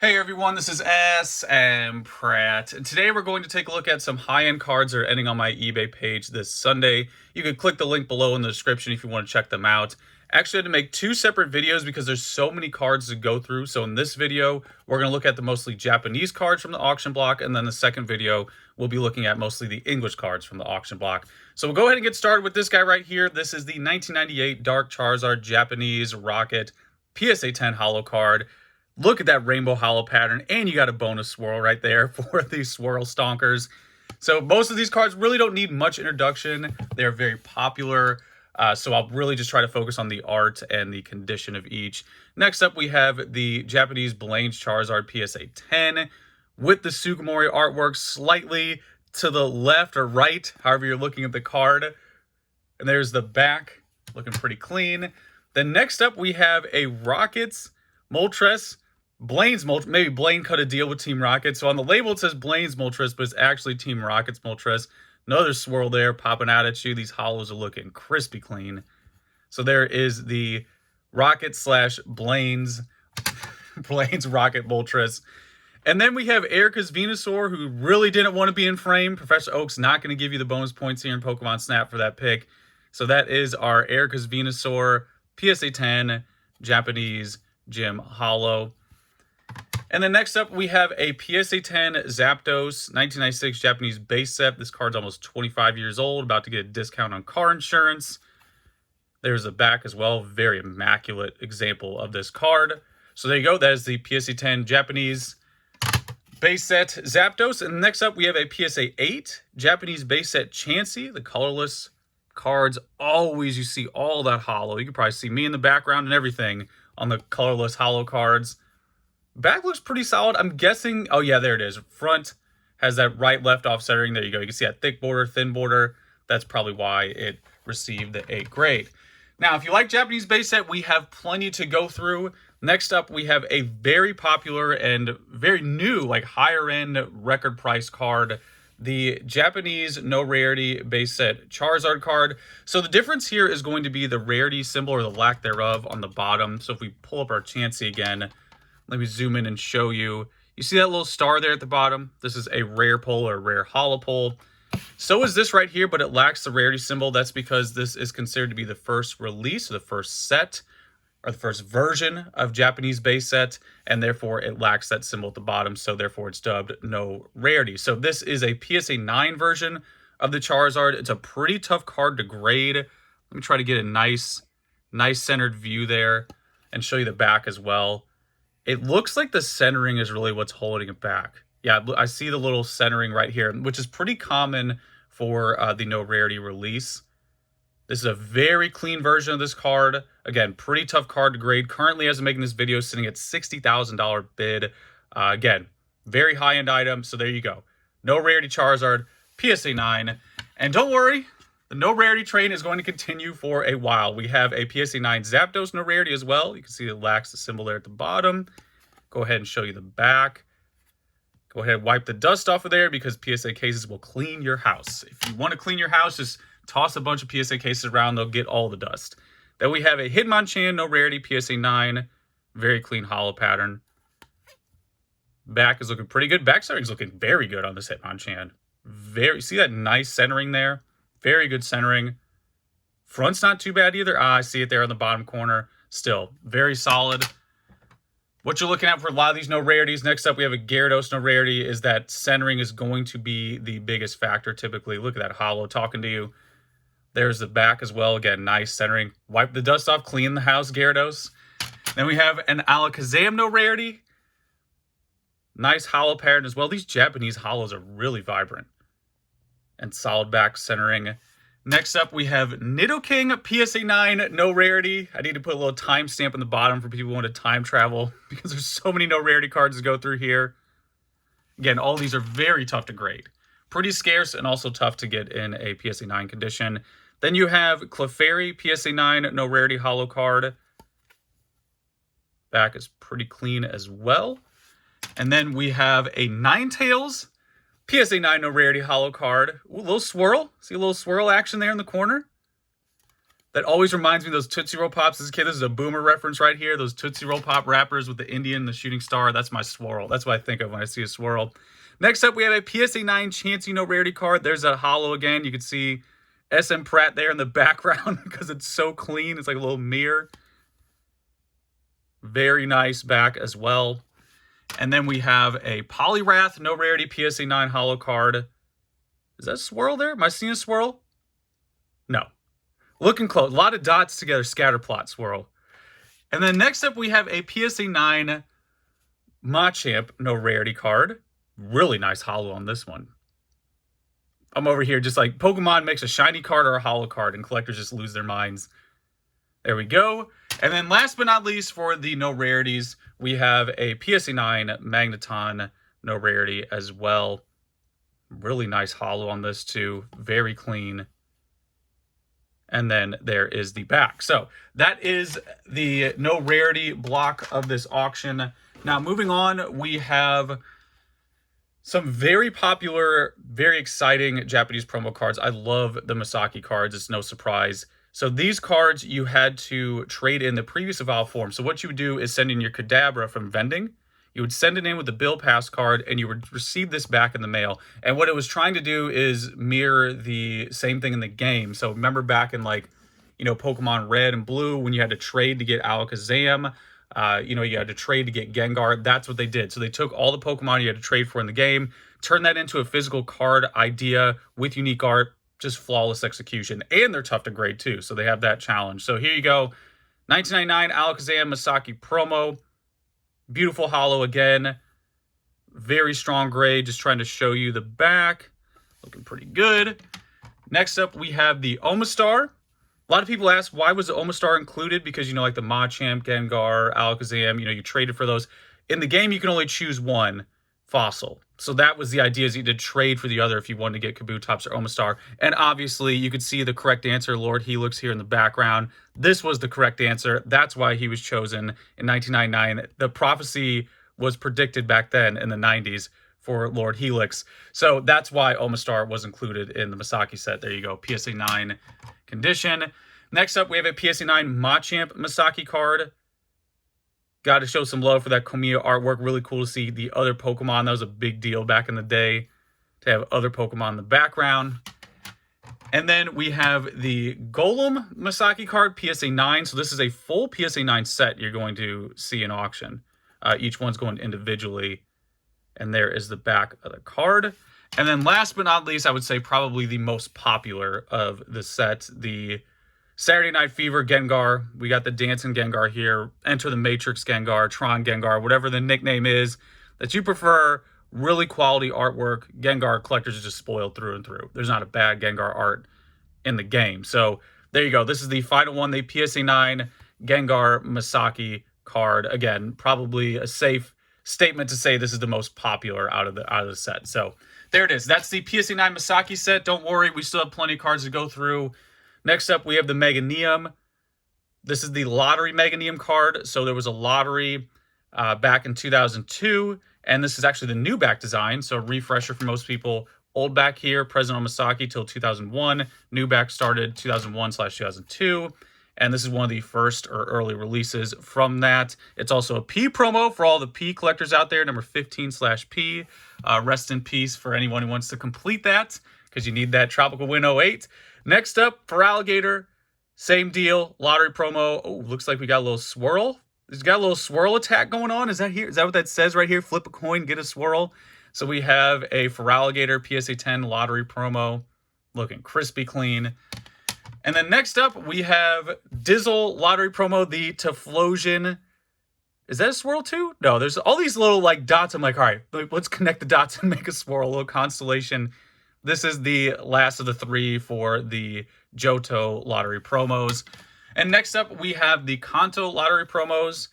Hey everyone, this is SM Pratt, and today we're going to take a look at some high-end cards that are ending on my eBay page this Sunday. You can click the link below in the description if you want to check them out. Actually, I had to make two separate videos because there's so many cards to go through. So in this video, we're going to look at the mostly Japanese cards from the auction block, and then the second video, we'll be looking at mostly the English cards from the auction block. So we'll go ahead and get started with this guy right here. This is the 1998 Dark Charizard Japanese Rocket PSA 10 holo card. Look at that rainbow hollow pattern, and you got a bonus swirl right there for these swirl stonkers. So most of these cards really don't need much introduction. They're very popular, so I'll really just try to focus on the art and the condition of each. Next up, we have the Japanese Blaine's Charizard PSA 10 with the Sugimori artwork slightly to the left or right, however you're looking at the card. And there's the back, looking pretty clean. Then next up, we have a Rockets Moltres. Maybe Blaine cut a deal with Team Rocket. So on the label it says Blaine's Moltres, but it's actually Team Rocket's Moltres. Another swirl there popping out at you. These hollows are looking crispy clean. So there is the Rocket / Blaine's Rocket Moltres. And then we have Erica's Venusaur, who really didn't want to be in frame. Professor Oak's not going to give you the bonus points here in Pokemon Snap for that pick. So that is our Erica's Venusaur PSA 10 Japanese Gym Holo. And then next up, we have a PSA 10 Zapdos 1996 Japanese base set. This card's almost 25 years old, about to get a discount on car insurance. There's the back as well. Very immaculate example of this card. So there you go. That is the PSA 10 Japanese base set Zapdos. And next up, we have a PSA 8 Japanese base set Chansey. The colorless cards, always you see all that holo. You can probably see me in the background and everything on the colorless holo cards. Back looks pretty solid. I'm guessing, oh yeah, there it is. Front has that right-left offsetting. There you go. You can see that thick border, thin border. That's probably why it received the 8 grade. Now, if you like Japanese base set, we have plenty to go through. Next up, we have a very popular and very new, like higher-end record price card, the Japanese no rarity base set Charizard card. So the difference here is going to be the rarity symbol or the lack thereof on the bottom. So if we pull up our Chansey again, let me zoom in and show you. You see that little star there at the bottom? This is a rare pull or a rare holo pull. So is this right here, but it lacks the rarity symbol. That's because this is considered to be the first release, or the first set, or the first version of Japanese base set, and therefore it lacks that symbol at the bottom, so therefore it's dubbed no rarity. So this is a PSA 9 version of the Charizard. It's a pretty tough card to grade. Let me try to get a nice centered view there and show you the back as well. It looks like the centering is really what's holding it back. Yeah, I see the little centering right here, which is pretty common for the no rarity release. This is a very clean version of this card. Again, pretty tough card to grade. Currently, as I'm making this video, sitting at $60,000 bid. Again, very high-end item, so there you go. No rarity Charizard, PSA 9. And don't worry, the no rarity train is going to continue for a while. We have a PSA 9 Zapdos no rarity as well. You can see it lacks the symbol there at the bottom. Go ahead and show you the back. Go ahead and wipe the dust off of there because PSA cases will clean your house. If you want to clean your house, just toss a bunch of PSA cases around. They'll get all the dust. Then we have a Hitmonchan no rarity PSA 9. Very clean holo pattern. Back is looking pretty good. Back centering is looking very good on this Hitmonchan. See that nice centering there? Very good centering. Front's not too bad either. I see it there in the bottom corner. Still, very solid. What you're looking at for a lot of these no rarities, next up we have a Gyarados no rarity, is that centering is going to be the biggest factor typically. Look at that holo talking to you. There's the back as well. Again, nice centering. Wipe the dust off, clean the house, Gyarados. Then we have an Alakazam no rarity. Nice holo pattern as well. These Japanese holos are really vibrant and solid back centering. Next up, we have Nidoking PSA 9 no rarity. I need to put a little timestamp in the bottom for people who want to time travel because there's so many no rarity cards to go through here. Again, all these are very tough to grade. Pretty scarce and also tough to get in a PSA 9 condition. Then you have Clefairy PSA 9 no rarity holo card. Back is pretty clean as well. And then we have a Ninetales PSA 9 no rarity holo card. Ooh, a little swirl. See a little swirl action there in the corner. That always reminds me of those Tootsie Roll Pops as a kid. This is a boomer reference right here. Those Tootsie Roll Pop wrappers with the Indian and the shooting star. That's my swirl. That's what I think of when I see a swirl. Next up, we have a PSA 9 Chansey No Rarity card. There's a holo again. You can see SM Pratt there in the background because it's so clean. It's like a little mirror. Very nice back as well. And then we have a Polywrath No Rarity PSA 9 holo card. Is that a swirl there? Am I seeing a swirl? No. Looking close. A lot of dots together. Scatter plot swirl. And then next up, we have a PSA 9 Machamp No Rarity card. Really nice holo on this one. I'm over here just like Pokemon makes a shiny card or a holo card and collectors just lose their minds. There we go. And then last but not least for the no rarities, we have a PSA 9 Magneton no rarity as well. Really nice holo on this too. Very clean. And then there is the back. So that is the no rarity block of this auction. Now moving on, we have some very popular, very exciting Japanese promo cards. I love the Masaki cards. It's no surprise. So these cards, you had to trade in the previous evolved form. So what you would do is send in your Kadabra from vending. You would send it in with the Bill Pass card, and you would receive this back in the mail. And what it was trying to do is mirror the same thing in the game. So remember back in, like, you know, Pokemon Red and Blue, when you had to trade to get Alakazam, you know, you had to trade to get Gengar. That's what they did. So they took all the Pokemon you had to trade for in the game, turned that into a physical card idea with unique art, just flawless execution. And they're tough to grade too, so they have that challenge. So here you go, 1999 Alakazam Masaki promo. Beautiful holo again. Very strong grade. Just trying to show you the back. Looking pretty good. Next up, we have the Omastar. A lot of people ask, why was the Omastar included? Because, you know, like the Machamp, Gengar, Alakazam, you know, you traded for those. In the game, you can only choose one fossil. So that was the idea, is you did trade for the other if you wanted to get Kabutops or Omastar. And obviously, you could see the correct answer, Lord Helix, here in the background. This was the correct answer. That's why he was chosen in 1999. The prophecy was predicted back then in the 90s for Lord Helix. So that's why Omastar was included in the Masaki set. There you go, PSA 9 condition. Next up, we have a PSA 9 Machamp Masaki card. Got to show some love for that Komiya artwork. Really cool to see the other Pokemon. That was a big deal back in the day to have other Pokemon in the background. And then we have the Golem Masaki card, PSA 9. So this is a full PSA 9 set you're going to see in auction. Each one's going individually. And there is the back of the card. And then last but not least, I would say probably the most popular of the set, the Saturday Night Fever Gengar. We got the Dancing Gengar here. Enter the Matrix Gengar, Tron Gengar, whatever the nickname is that you prefer. Really quality artwork. Gengar collectors are just spoiled through and through. There's not a bad Gengar art in the game. So there you go. This is the final one, the PSA 9 Gengar Masaki card. Again, probably a safe statement to say this is the most popular out of the set. So there it is. That's the PSA 9 Masaki set. Don't worry, we still have plenty of cards to go through. Next up, we have the Meganium. This is the lottery Meganium card. So there was a lottery back in 2002, and this is actually the new back design. So refresher for most people. Old back here, President Omasaki till 2001. New back started 2001/2002. And this is one of the first or early releases from that. It's also a P promo for all the P collectors out there, number 15/P. Rest in peace for anyone who wants to complete that, because you need that Tropical Wind 08. Next up, for Alligator, same deal, lottery promo. Oh, looks like we got a little swirl. It's got a little swirl attack going on. Is that here? Is that what that says right here? Flip a coin, get a swirl. So we have a for Alligator PSA 10 lottery promo, looking crispy clean. And then next up, we have Dizzle lottery promo, the Typhlosion. Is that a swirl too? No, there's all these little like dots. I'm like, all right, let's connect the dots and make a swirl, a little constellation. This is the last of the three for the Johto lottery promos. And next up, we have the Kanto lottery promos.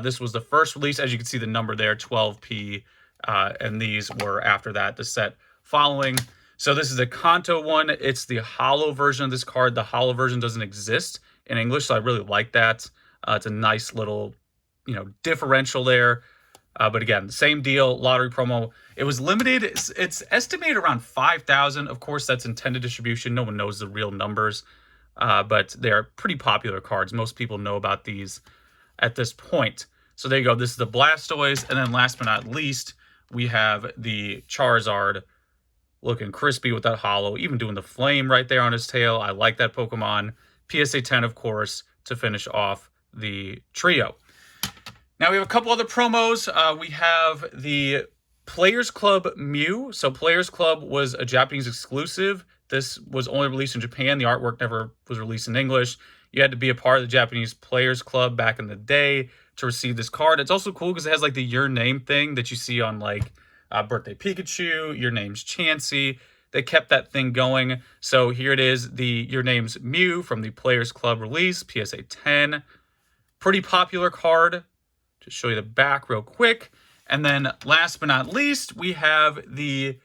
This was the first release. As you can see the number there, 12P. And these were after that, the set following. So this is the Kanto one. It's the holo version of this card. The holo version doesn't exist in English, so I really like that. It's a nice little, you know, differential there. But again, same deal, lottery promo. It was limited. It's estimated around 5,000. Of course, that's intended distribution. No one knows the real numbers. but they're pretty popular cards. Most people know about these at this point. So there you go. This is the Blastoise. And then last but not least, we have the Charizard, looking crispy with that holo, even doing the flame right there on his tail. I like that Pokemon. PSA 10, of course, to finish off the trio. Now we have a couple other promos. We have the Players Club Mew. So Players Club was a Japanese exclusive. This was only released in Japan. The artwork never was released in English. You had to be a part of the Japanese Players Club back in the day to receive this card. It's also cool because it has like the Your Name thing that you see on like Birthday Pikachu, Your Name's Chansey. They kept that thing going. So here it is, the Your Name's Mew from the Players Club release, PSA 10. Pretty popular card. Just show you the back real quick. And then last but not least, we have the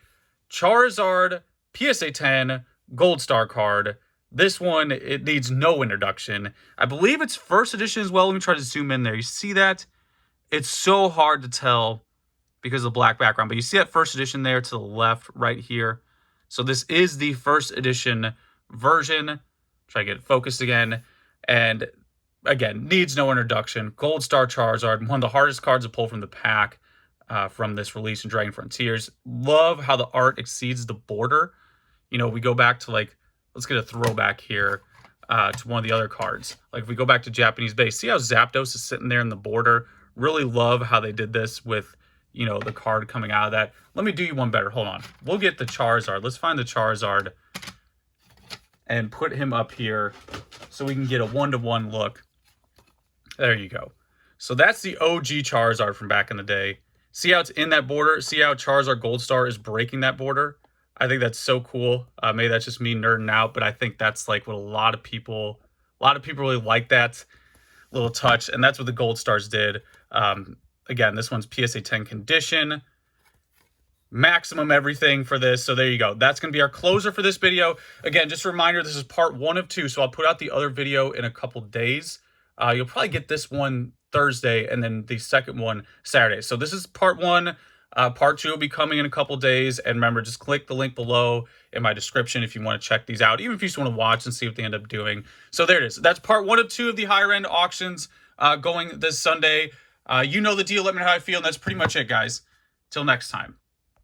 Charizard PSA 10 Gold Star card. This one, it needs no introduction. I believe it's first edition as well. Let me try to zoom in there. You see that? It's so hard to tell because of the black background. But you see that first edition there to the left right here. So this is the first edition version. Try to get it focused again. And again, needs no introduction. Gold Star Charizard, one of the hardest cards to pull from the pack from this release in Dragon Frontiers. Love how the art exceeds the border. You know, we go back to like, let's get a throwback here to one of the other cards. Like if we go back to Japanese base, see how Zapdos is sitting there in the border? Really love how they did this with, you know, the card coming out of that. Let me do you one better. Hold on. We'll get the Charizard. Let's find the Charizard and put him up here so we can get a one-to-one look. There you go. So that's the OG Charizard from back in the day. See how it's in that border? See how Charizard Gold Star is breaking that border? I think that's so cool. Maybe that's just me nerding out, but I think that's like what a lot of people really like that little touch, and that's what the Gold Stars did. Again, this one's PSA 10 condition. Maximum everything for this. So there you go. That's going to be our closer for this video. Again, just a reminder, this is part 1 of 2, so I'll put out the other video in a couple days. You'll probably get this one Thursday and then the second one Saturday. So this is part 1. Part 2 will be coming in a couple days. And remember, just click the link below in my description if you want to check these out, even if you just want to watch and see what they end up doing. So there it is. That's part 1 of 2 of the higher end auctions going this Sunday. You know the deal. Let me know how I feel. And that's pretty much it, guys. Till next time.